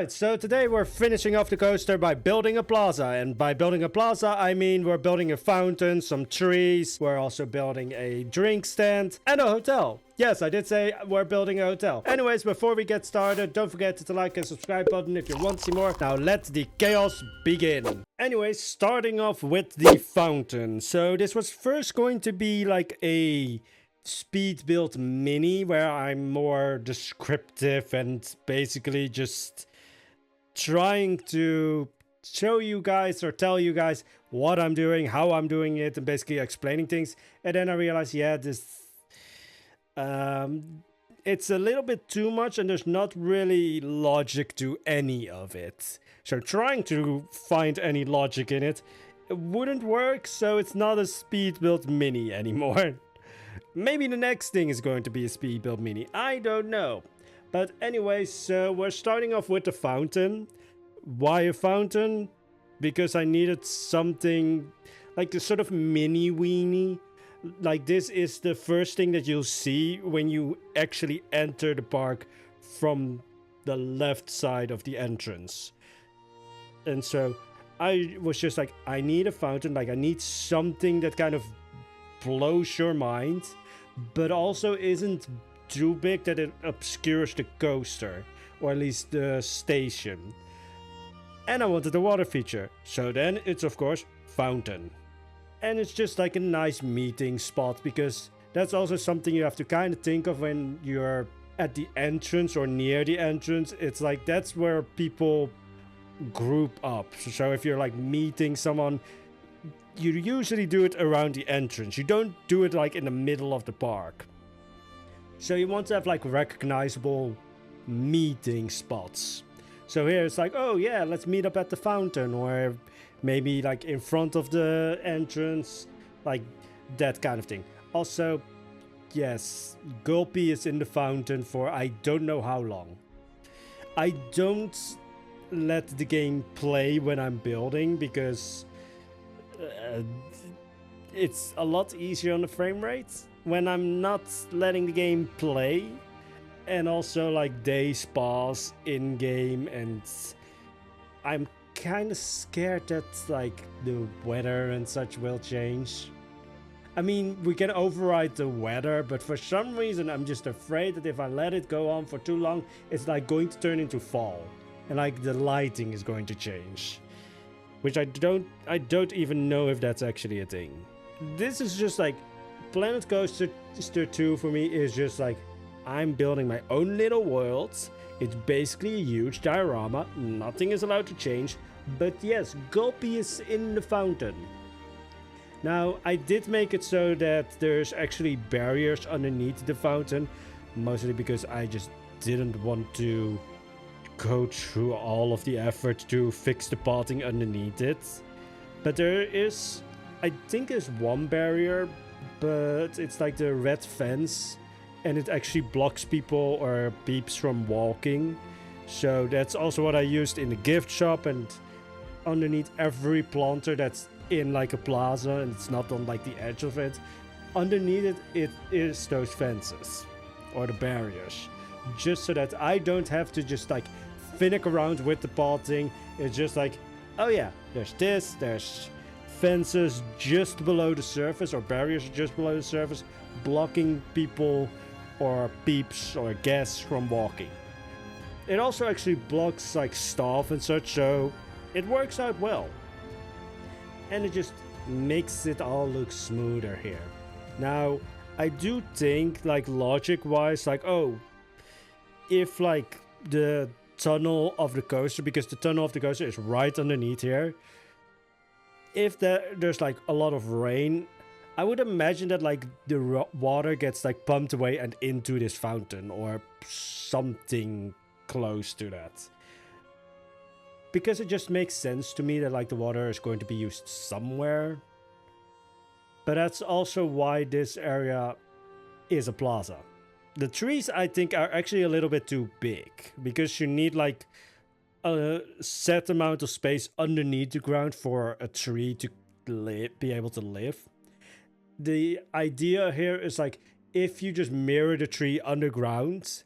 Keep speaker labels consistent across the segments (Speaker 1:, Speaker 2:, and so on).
Speaker 1: Alright, so today we're finishing off the coaster by building a plaza. And by building a plaza, I mean we're building a fountain, some trees. We're also building a drink stand and a hotel. Yes, I did say we're building a hotel. Anyways, before we get started, don't forget to like and subscribe button if you want to see more. Now let the chaos begin. Anyways, starting off with the fountain. So this was first going to be like a Speedbuild mini where I'm more descriptive and basically just trying to show you guys or tell you guys what I'm doing, how I'm doing it, and basically explaining things. And then I realized, yeah, this it's a little bit too much and there's not really logic to any of it. So trying to find any logic in it wouldn't work, so it's not a Speedbuild mini anymore. Maybe the next thing is going to be a Speedbuild mini, I don't know. But anyway, so we're starting off with the fountain. Why a fountain? Because I needed something like a sort of mini weenie. Like this is the first thing that you'll see when you actually enter the park from the left side of the entrance. And so I was just like, I need a fountain. Like I need something that kind of blows your mind, but also isn't too big that it obscures the coaster, or at least the station. And I wanted a water feature, so then it's of course fountain. And it's just like a nice meeting spot, because that's also something you have to kind of think of when you're at the entrance or near the entrance. It's like that's where people group up. So if you're like meeting someone, you usually do it around the entrance. You don't do it like in the middle of the park. So you want to have like recognizable meeting spots. So here it's like, oh yeah, let's meet up at the fountain, or maybe like in front of the entrance, like that kind of thing. Also, yes, Gulpy is in the fountain for I don't know how long. I don't let the game play when I'm building because it's a lot easier on the frame rate when I'm not letting the game play. And also like days pass in game and I'm kind of scared that like the weather and such will change. I mean, we can override the weather, but for some reason I'm just afraid that if I let it go on for too long, it's like going to turn into fall and like the lighting is going to change, which I don't even know if that's actually a thing. This is just like Planet Coaster 2 for me is just like I'm building my own little world. It's basically a huge diorama. Nothing is allowed to change. But yes, Gulpy is in the fountain. Now, I did make it so that there's actually barriers underneath the fountain. Mostly because I just didn't want to go through all of the effort to fix the potting underneath it. But there is, I think there's one barrier, but it's like the red fence. And it actually blocks people or peeps from walking. So that's also what I used in the gift shop, and underneath every planter that's in like a plaza and it's not on like the edge of it, underneath it, it is those fences or the barriers. Just so that I don't have to just like finick around with the potting. It's just like, oh yeah, there's fences just below the surface or barriers just below the surface blocking people or peeps or guests from walking. It also actually blocks like staff and such, so it works out well. And it just makes it all look smoother here. Now, I do think like logic wise, like, oh, if like the tunnel of the coaster, because the tunnel of the coaster is right underneath here, if there's like a lot of rain, I would imagine that like the water gets like pumped away and into this fountain or something close to that. Because it just makes sense to me that like the water is going to be used somewhere. But that's also why this area is a plaza. The trees I think are actually a little bit too big, because you need like a set amount of space underneath the ground for a tree to be able to live. The idea here is like if you just mirror the tree underground,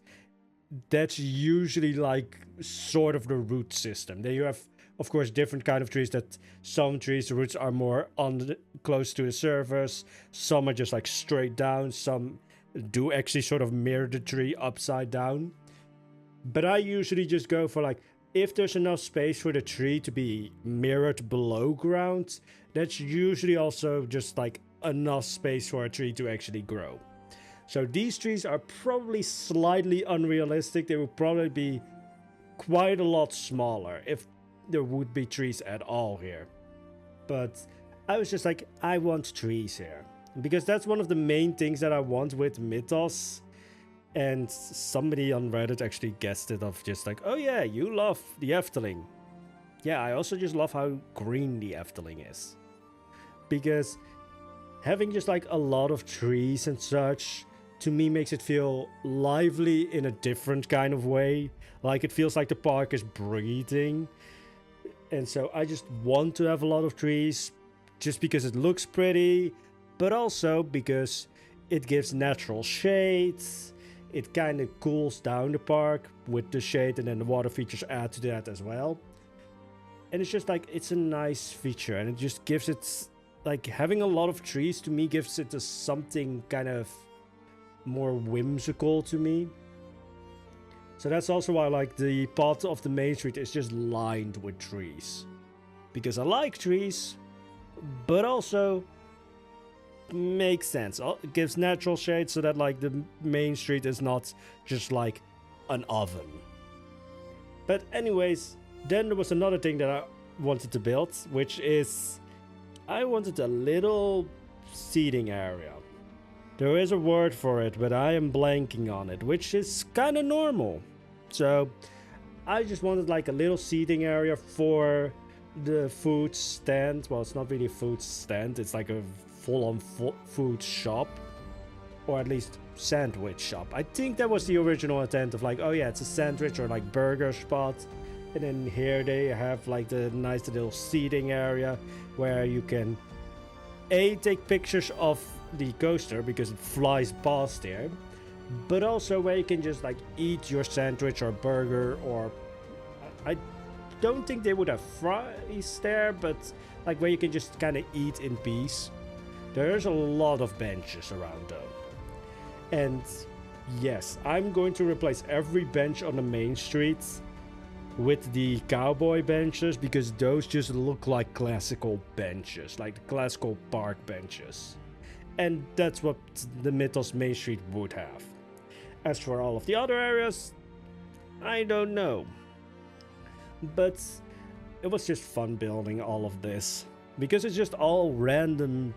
Speaker 1: that's usually like sort of the root system. Then you have, of course, different kind of trees. That some trees, the roots are more close to the surface. Some are just like straight down. Some do actually sort of mirror the tree upside down. But I usually just go for like, if there's enough space for the tree to be mirrored below ground, that's usually also just like enough space for a tree to actually grow. So these trees are probably slightly unrealistic. They would probably be quite a lot smaller if there would be trees at all here. But I was just like, I want trees here. Because that's one of the main things that I want with Mythos. And somebody on Reddit actually guessed it of just like, oh yeah, you love the Efteling. Yeah, I also just love how green the Efteling is. Because having just like a lot of trees and such, to me makes it feel lively in a different kind of way. Like it feels like the park is breathing. And so I just want to have a lot of trees just because it looks pretty, but also because it gives natural shades. It kind of cools down the park with the shade, and then the water features add to that as well. And it's just like, it's a nice feature, and it just gives it, like, having a lot of trees to me gives it something kind of more whimsical to me. So that's also why, like, the part of the main street is just lined with trees. Because I like trees, but also makes sense. It gives natural shade so that like the main street is not just like an oven. But anyways, then there was another thing that I wanted to build, which is I wanted a little seating area. There is a word for it, but I am blanking on it, which is kind of normal. So I just wanted like a little seating area for the food stand. Well, it's not really a food stand, it's like a full-on food shop, or at least sandwich shop. I think that was the original intent of like, oh yeah, it's a sandwich or like burger spot. And then here they have like the nice little seating area where you can take pictures of the coaster because it flies past there, but also where you can just like eat your sandwich or burger, or I don't think they would have fries there, but like where you can just kind of eat in peace. There's a lot of benches around though. And yes, I'm going to replace every bench on the main streets with the cowboy benches, because those just look like classical benches, like the classical park benches. And that's what the Mythos main street would have. As for all of the other areas, I don't know. But it was just fun building all of this, because it's just all random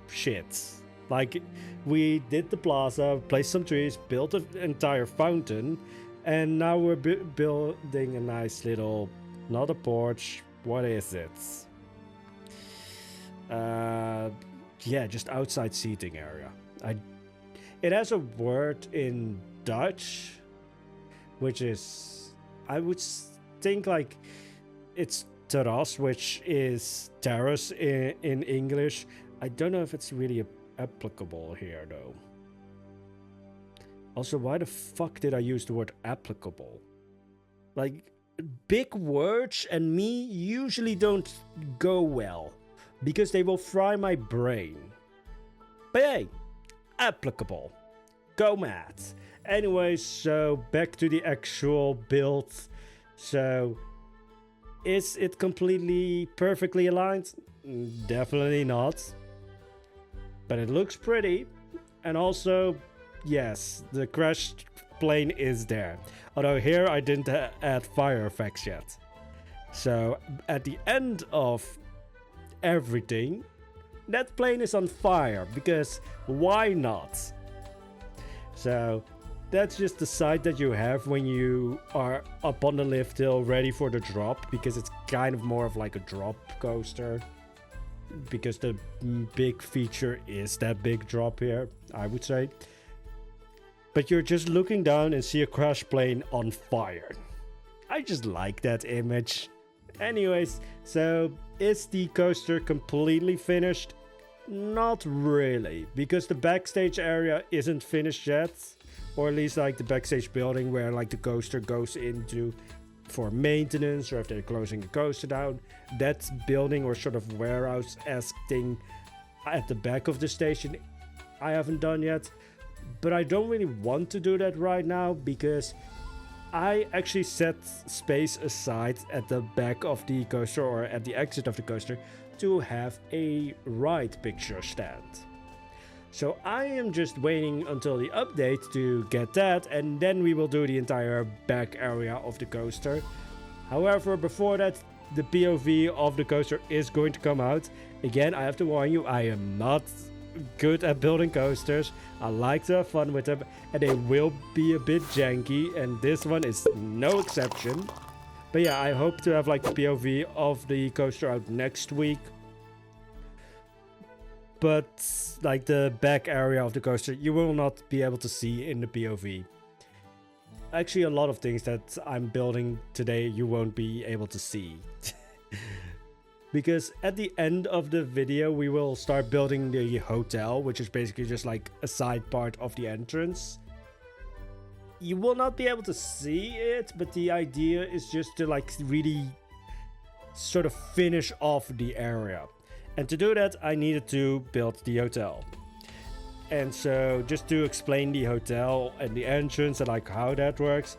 Speaker 1: shit. Like, we did the plaza, placed some trees, built an entire fountain, and now we're building a nice little, not a porch, what is it? Yeah, just outside seating area. It has a word in Dutch, which is, I would think like it's terras, which is terrace in English. I don't know if it's really applicable here though. Also, why the fuck did I use the word applicable? Like, big words and me usually don't go well, because they will fry my brain. But hey, applicable. Go mad. Anyways, so back to the actual build. So, is it completely perfectly aligned? Definitely not. But it looks pretty. And also, yes, the crashed plane is there. Although here I didn't add fire effects yet. So at the end of everything, that plane is on fire, because why not? So that's just the sight that you have when you are up on the lift hill ready for the drop, because it's kind of more of like a drop coaster. Because the big feature is that big drop here, I would say. But you're just looking down and see a crash plane on fire. I just like that image. Anyways, so is the coaster completely finished? Not really, because the backstage area isn't finished yet. or at least like the backstage building where like the coaster goes into for maintenance, or if they're closing a coaster down. That building or sort of warehouse-esque thing at the back of the station I haven't done yet, but I don't really want to do that right now because I actually set space aside at the back of the coaster or at the exit of the coaster to have a ride picture stand. So I am just waiting until the update to get that, and then we will do the entire back area of the coaster. However, before that, the POV of the coaster is going to come out. Again, I have to warn you, I am not good at building coasters. I like to have fun with them, and they will be a bit janky, and this one is no exception. But yeah, I hope to have like the POV of the coaster out next week. But like the back area of the coaster, you will not be able to see in the POV. Actually, a lot of things that I'm building today you won't be able to see. Because at the end of the video, we will start building the hotel, which is basically just like a side part of the entrance. You will not be able to see it, but the idea is just to like really sort of finish off the area. And to do that, I needed to build the hotel. And so just to explain the hotel and the entrance and like how that works,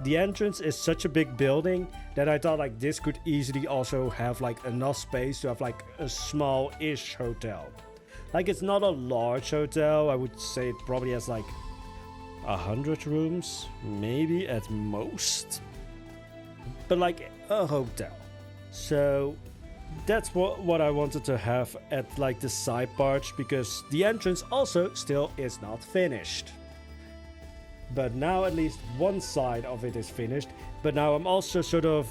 Speaker 1: the entrance is such a big building that I thought like this could easily also have like enough space to have like a small-ish hotel. Like it's not a large hotel. I would say it probably has like 100 rooms, maybe at most. But like a hotel. So that's what I wanted to have at like the side parts, because the entrance also still is not finished. But now at least one side of it is finished. But now I'm also sort of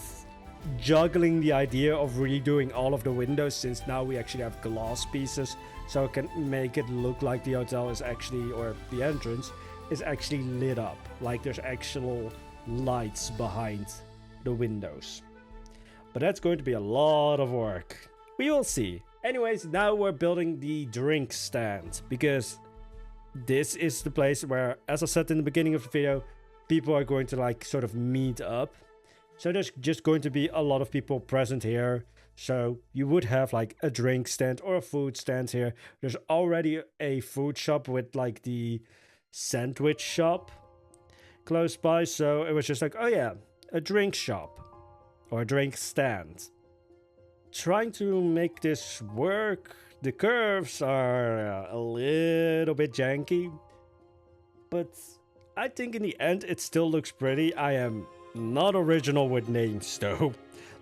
Speaker 1: juggling the idea of redoing all of the windows, since now we actually have glass pieces, so I can make it look like the hotel is actually, or the entrance is actually lit up, like there's actual lights behind the windows. But that's going to be a lot of work. We will see. Anyways, now we're building the drink stand, because this is the place where, as I said in the beginning of the video, people are going to like sort of meet up. So there's just going to be a lot of people present here. So you would have like a drink stand or a food stand here. There's already a food shop with like the sandwich shop close by. So it was just like, oh yeah, a drink shop or a drink stand. Trying to make this work. The curves are a little bit janky, but I think in the end it still looks pretty. I am not original with names though.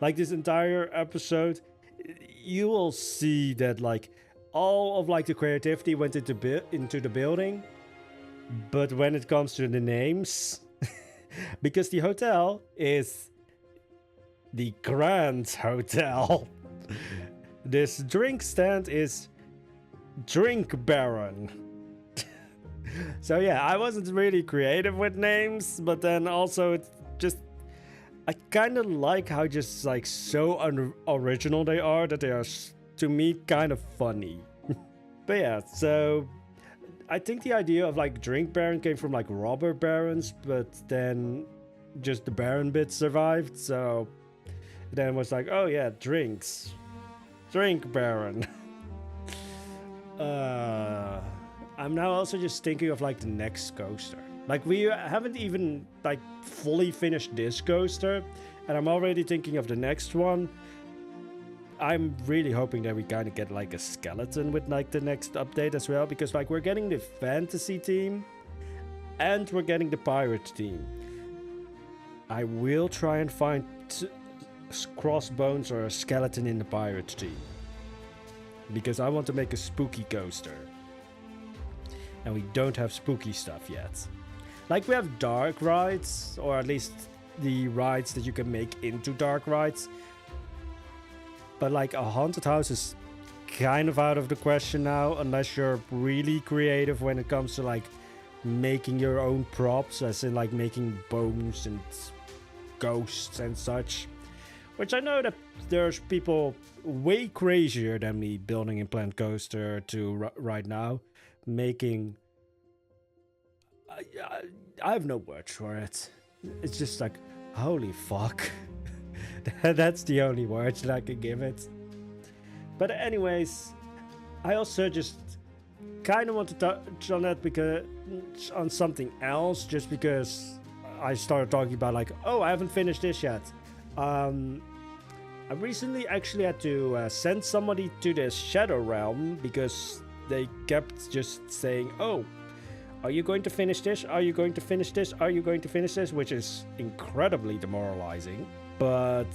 Speaker 1: Like this entire episode, you will see that like all of like the creativity went into the building, but when it comes to the names, because the hotel is the Grand Hotel. This drink stand is Drink Baron. So yeah, I wasn't really creative with names, but then also it's just, I kind of like how just like so unoriginal they are, that they are to me kind of funny. But yeah, so I think the idea of like Drink Baron came from like Robber Barons, but then just the Baron bit survived, so then it was like, oh yeah, drinks. Drink Baron. I'm now also just thinking of like the next coaster. Like we haven't even like fully finished this coaster, and I'm already thinking of the next one. I'm really hoping that we kind of get like a skeleton with like the next update as well, because like we're getting the fantasy team and we're getting the pirate team. I will try and find crossbones or a skeleton in the pirate team, because I want to make a spooky coaster, and we don't have spooky stuff yet. Like we have dark rides, or at least the rides that you can make into dark rides, but like a haunted house is kind of out of the question now, unless you're really creative when it comes to like making your own props, as in like making bones and ghosts and such. Which I know that there's people way crazier than me building a planned coaster to right now, making I have no words for it. It's just like, holy fuck. That's the only words that I can give it. But anyways, I also just kind of want to touch on that because on something else, just because I started talking about like, oh, I haven't finished this yet. I recently actually had to send somebody to the Shadow Realm because they kept just saying, oh, are you going to finish this? Are you going to finish this? Are you going to finish this? Which is incredibly demoralizing. But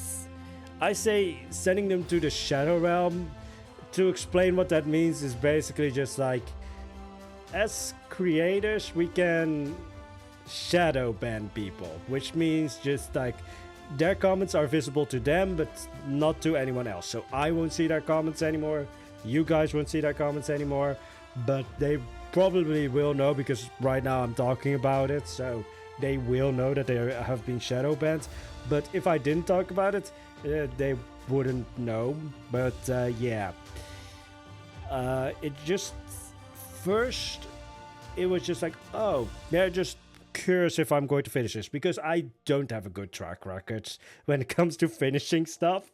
Speaker 1: I say sending them to the Shadow Realm, to explain what that means, is basically just like, as creators, we can shadow ban people, which means just like their comments are visible to them, but not to anyone else. So I won't see their comments anymore. You guys won't see their comments anymore, but they probably will know because right now I'm talking about it. So they will know that they have been shadow banned. But if I didn't talk about it, they wouldn't know. But yeah, it just first it was just like, oh, they're just curious if I'm going to finish this because I don't have a good track record when it comes to finishing stuff.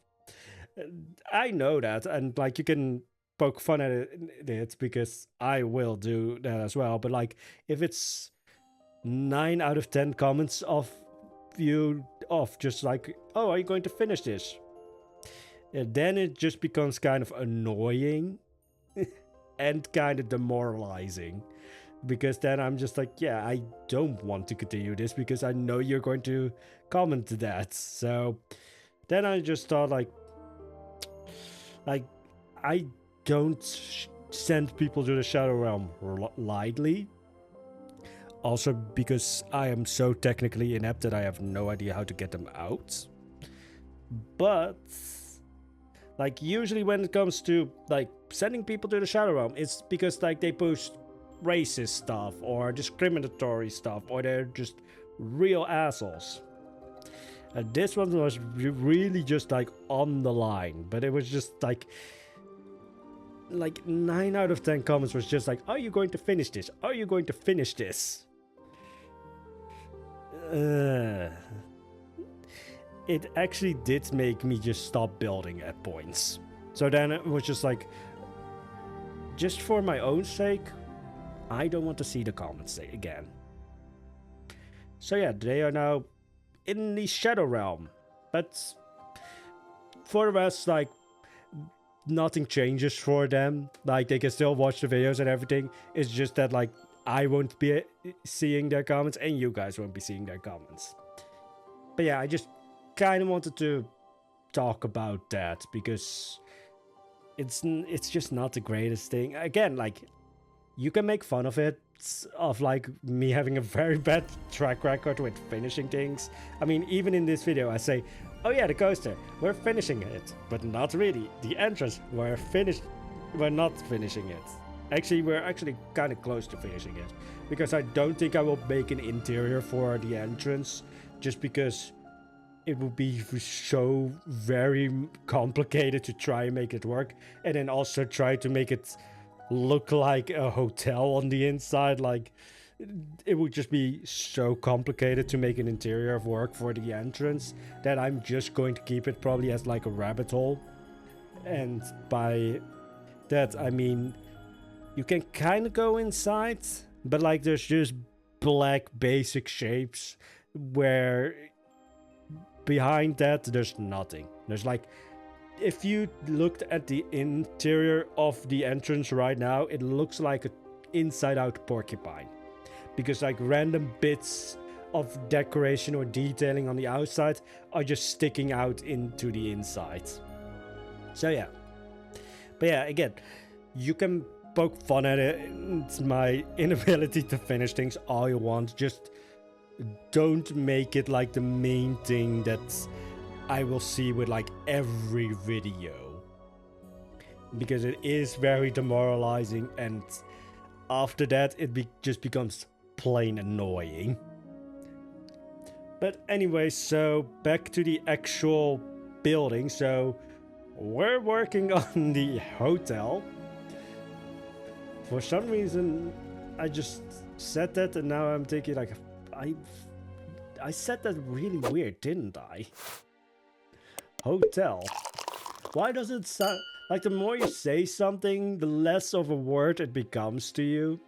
Speaker 1: I know that, and like you can poke fun at it because I will do that as well. But like if it's 9 out of 10 comments of you off just like, oh, are you going to finish this? Then it just becomes kind of annoying and kind of demoralizing. Because then I'm just like, yeah, I don't want to continue this because I know you're going to comment to that. So then I just thought like I don't send people to the Shadow Realm lightly. Also because I am so technically inept that I have no idea how to get them out. But like usually when it comes to like sending people to the Shadow Realm, it's because like they post racist stuff or discriminatory stuff or they're just real assholes. And this one was really just like on the line, but it was just like 9 out of 10 comments was just like, are you going to finish this? Are you going to finish this? It actually did make me just stop building at points. So then it was just like, just for my own sake, I don't want to see the comments again. So yeah, they are now in the Shadow Realm. But for the rest, like, nothing changes for them. Like, they can still watch the videos and everything. It's just that, like, I won't be seeing their comments and you guys won't be seeing their comments. But yeah, I just kind of wanted to talk about that because it's just not the greatest thing. Again, like, you can make fun of it, of like me having a very bad track record with finishing things. I mean, even in this video, I say, oh yeah, the coaster, we're finishing it, but not really. The entrance, we're not finishing it. Actually, we're actually kind of close to finishing it because I don't think I will make an interior for the entrance just because it would be so very complicated to try and make it work, and then also try to make it look like a hotel on the inside. Like, it would just be so complicated to make an interior of work for the entrance that I'm just going to keep it probably as like a rabbit hole. And by that I mean you can kind of go inside, but like there's just black basic shapes where behind that there's nothing. There's like, if you looked at the interior of the entrance right now, it looks like an inside-out porcupine. Because like random bits of decoration or detailing on the outside are just sticking out into the inside. So yeah. But yeah, again, you can poke fun at it. It's my inability to finish things all you want. Just don't make it like the main thing that I will see with like every video, because it is very demoralizing, and after that it just becomes plain annoying. But anyway, so back to the actual building. So we're working on the hotel. For some reason I just said that, and now I'm thinking like, I said that really weird, didn't I? Hotel. Why does it sound like the more you say something, the less of a word it becomes to you?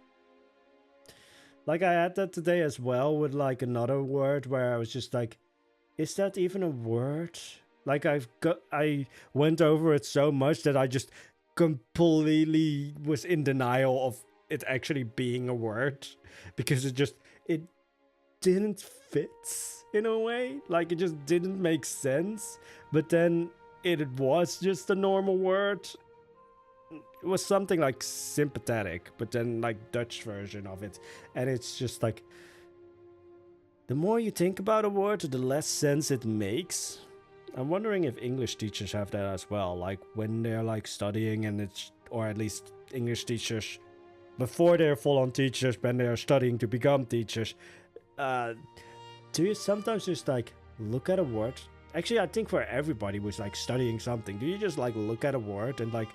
Speaker 1: Like I had that today as well with like another word where I was just like, is that even a word? Like I went over it so much that I just completely was in denial of it actually being a word, because it didn't fit in a way. Like it just didn't make sense. But then it was just a normal word. It was something like sympathetic, but then like Dutch version of it. And it's just like, the more you think about a word, the less sense it makes. I'm wondering if English teachers have that as well. Like when they're like studying and it's, or at least English teachers, before they're full-on teachers, when they are studying to become teachers, do you sometimes just like look at a word? Actually, I think for everybody who's like studying something, do you just like look at a word and like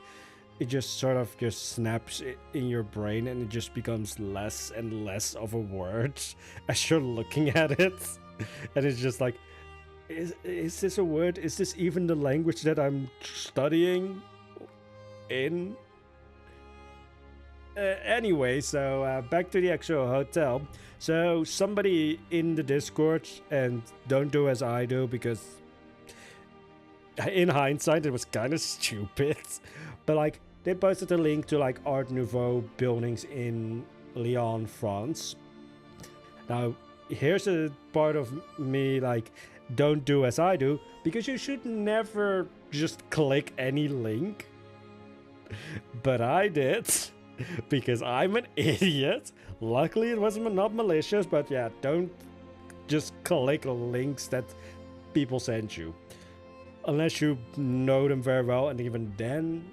Speaker 1: it just sort of just snaps in your brain and it just becomes less and less of a word as you're looking at it? And it's just like, is this a word? Is this even the language that I'm studying in? Anyway, so back to the actual hotel. So somebody in the Discord, and don't do as I do because in hindsight it was kind of stupid, but like they posted a link to like Art Nouveau buildings in Lyon, France. Now here's a part of me like, don't do as I do, because you should never just click any link. But I did, because I'm an idiot. Luckily it was not malicious, but yeah, don't just click links that people send you. Unless you know them very well, and even then,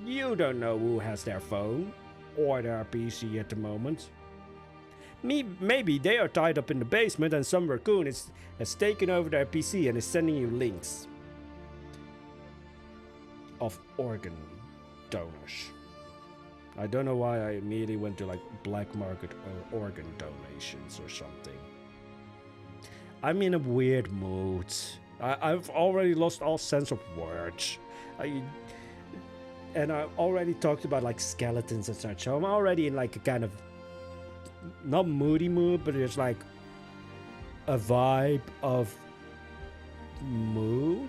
Speaker 1: you don't know who has their phone or their PC at the moment. Maybe they are tied up in the basement and some raccoon has taken over their PC and is sending you links of organ donors. I don't know why I immediately went to like black market or organ donations or something. I'm in a weird mood. I've already lost all sense of words. And I already talked about like skeletons and such, so I'm already in like a kind of, not moody mood, but it's like a vibe of mood.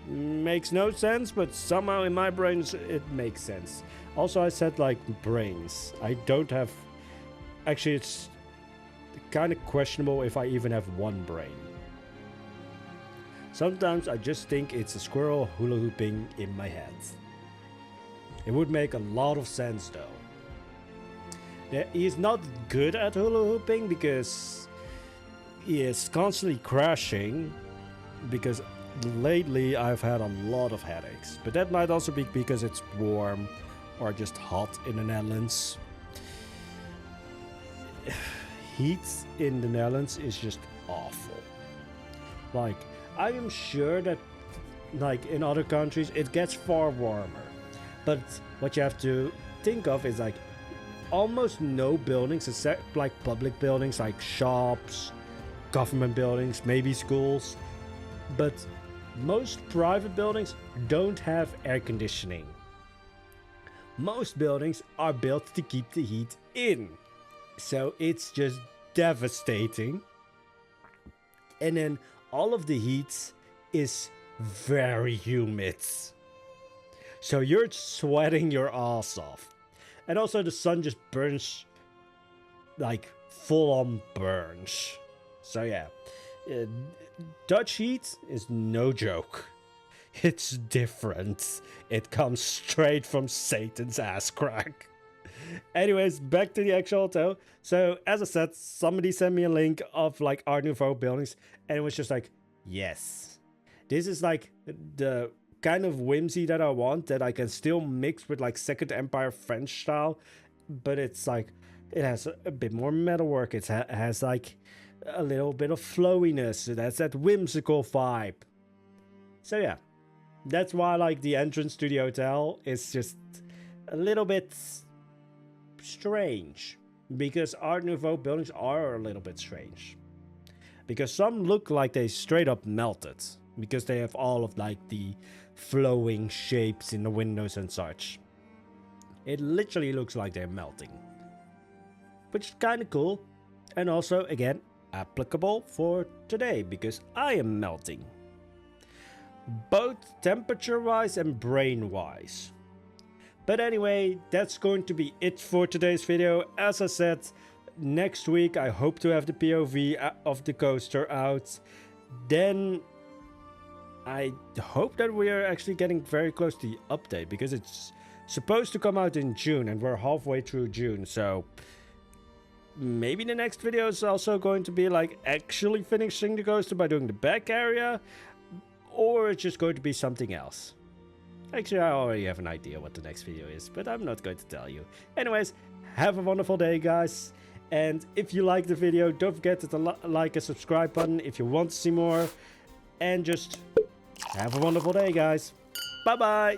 Speaker 1: Makes no sense, but somehow in my brain it makes sense. Also, I said like brains. I don't have... Actually, it's kind of questionable if I even have one brain. Sometimes I just think it's a squirrel hula hooping in my head. It would make a lot of sense though. He is not good at hula hooping because he is constantly crashing, because lately I've had a lot of headaches. But that might also be because it's warm or just hot in the Netherlands. Heat in the Netherlands is just awful. Like, I am sure that like in other countries it gets far warmer. But what you have to think of is like almost no buildings, except like public buildings like shops, government buildings, maybe schools. But most private buildings don't have air conditioning. Most buildings are built to keep the heat in. So it's just devastating. And then all of the heat is very humid. So you're sweating your ass off. And also the sun just burns, like full on burns. So yeah, Dutch heat is no joke. It's different. It comes straight from Satan's ass crack. Anyways, back to the actual hotel. So as I said, somebody sent me a link of like Art Nouveau buildings, and it was just like, yes, this is like the kind of whimsy that I want, that I can still mix with like Second Empire French style, but it's like, it has a bit more metalwork. It has like a little bit of flowiness. It has that whimsical vibe. So yeah, that's why like the entrance to the hotel is just a little bit strange. Because Art Nouveau buildings are a little bit strange. Because some look like they straight up melted. Because they have all of like the flowing shapes in the windows and such. It literally looks like they're melting. Which is kind of cool. And also, again, applicable for today. Because I am melting. Both temperature-wise and brain-wise. But anyway, that's going to be it for today's video. As I said, next week I hope to have the POV of the coaster out. Then I hope that we are actually getting very close to the update. Because it's supposed to come out in June and we're halfway through June. So maybe the next video is also going to be like actually finishing the coaster by doing the back area. Or it's just going to be something else. Actually, I already have an idea what the next video is, but I'm not going to tell you. Anyways, have a wonderful day, guys. And if you like the video, don't forget to like and subscribe button if you want to see more. And just have a wonderful day, guys. Bye-bye.